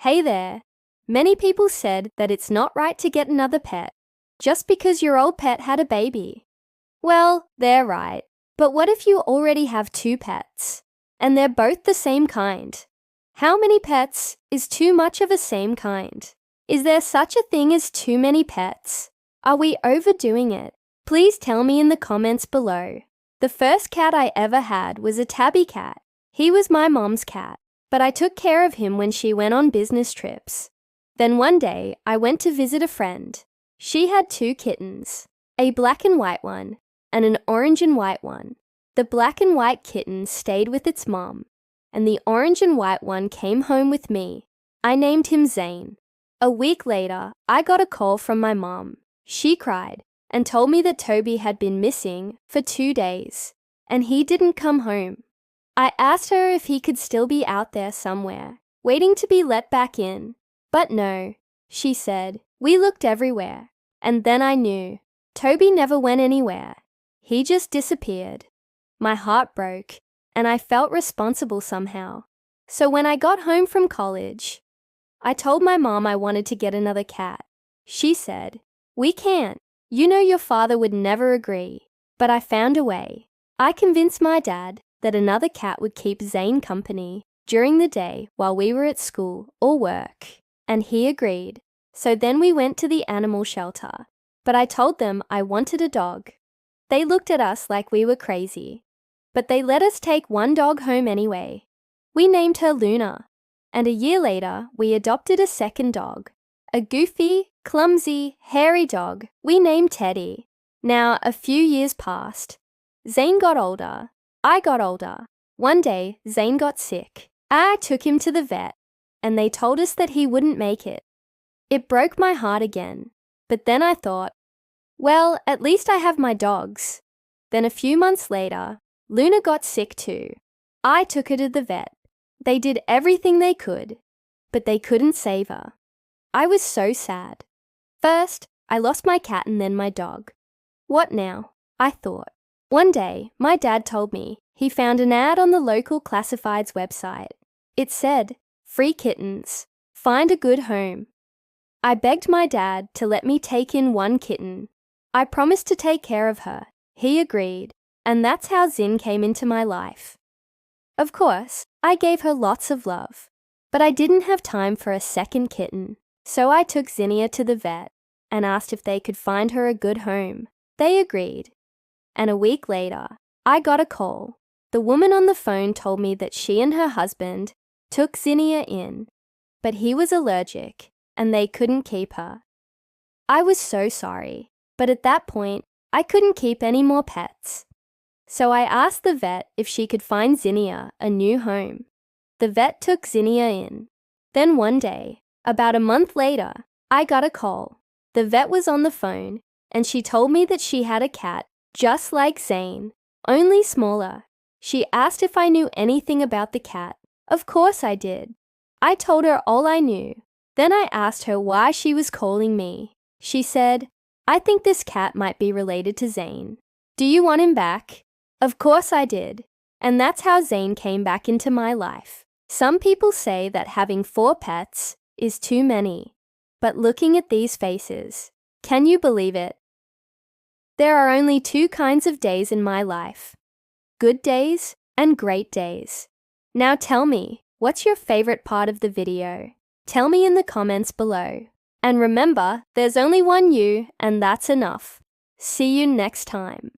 Hey there. Many people said that it's not right to get another pet just because your old pet had a baby. Well, they're right. But what if you already have two pets and they're both the same kind? How many pets is too much of a same kind? Is there such a thing as too many pets? Are we overdoing it? Please tell me in the comments below. The first cat I ever had was a tabby cat. He was my mom's cat, but I took care of him when she went on business trips. Then one day, I went to visit a friend. She had two kittens, a black and white one and an orange and white one. The black and white kitten stayed with its mom, and the orange and white one came home with me. I named him Zane. A week later, I got a call from my mom. She cried and told me that Toby had been missing for 2 days, and he didn't come home. I asked her if he could still be out there somewhere, waiting to be let back in. But no, she said. We looked everywhere, and then I knew. Toby never went anywhere. He just disappeared. My heart broke, and I felt responsible somehow. So when I got home from college, I told my mom I wanted to get another cat. She said, "We can't. You know your father would never agree." But I found a way. I convinced my dad that another cat would keep Zane company during the day while we were at school or work, and he agreed. So then we went to the animal shelter, but I told them I wanted a dog. They looked at us like we were crazy, but they let us take one dog home anyway. We named her Luna, and a year later, we adopted a second dog, a goofy, clumsy, hairy dog we named Teddy. Now, a few years passed. Zane got older. I got older. One day, Zane got sick. I took him to the vet, and they told us that he wouldn't make it. It broke my heart again, but then I thought, well, at least I have my dogs. Then a few months later, Luna got sick too. I took her to the vet. They did everything they could, but they couldn't save her. I was so sad. First, I lost my cat and then my dog. What now? I thought. One day, my dad told me he found an ad on the local classifieds website. It said, "Free kittens. Find a good home." I begged my dad to let me take in one kitten. I promised to take care of her. He agreed, and that's how Zin came into my life. Of course, I gave her lots of love, but I didn't have time for a second kitten, so I took Zinnia to the vet and asked if they could find her a good home. They agreed, and a week later, I got a call. The woman on the phone told me that she and her husband took Zinnia in, but he was allergic and they couldn't keep her. I was so sorry, but at that point, I couldn't keep any more pets. So I asked the vet if she could find Zinnia a new home. The vet took Zinnia in. Then one day, about a month later, I got a call. The vet was on the phone, and she told me that she had a cat just like Zane, only smaller. She asked if I knew anything about the cat. Of course I did. I told her all I knew. Then I asked her why she was calling me. She said, "I think this cat might be related to Zane. Do you want him back?" Of course I did. And that's how Zane came back into my life. Some people say that having 4 pets is too many. But looking at these faces, can you believe it? There are only 2 kinds of days in my life: good days and great days. Now tell me, what's your favorite part of the video? Tell me in the comments below. And remember, there's only one you, and that's enough. See you next time.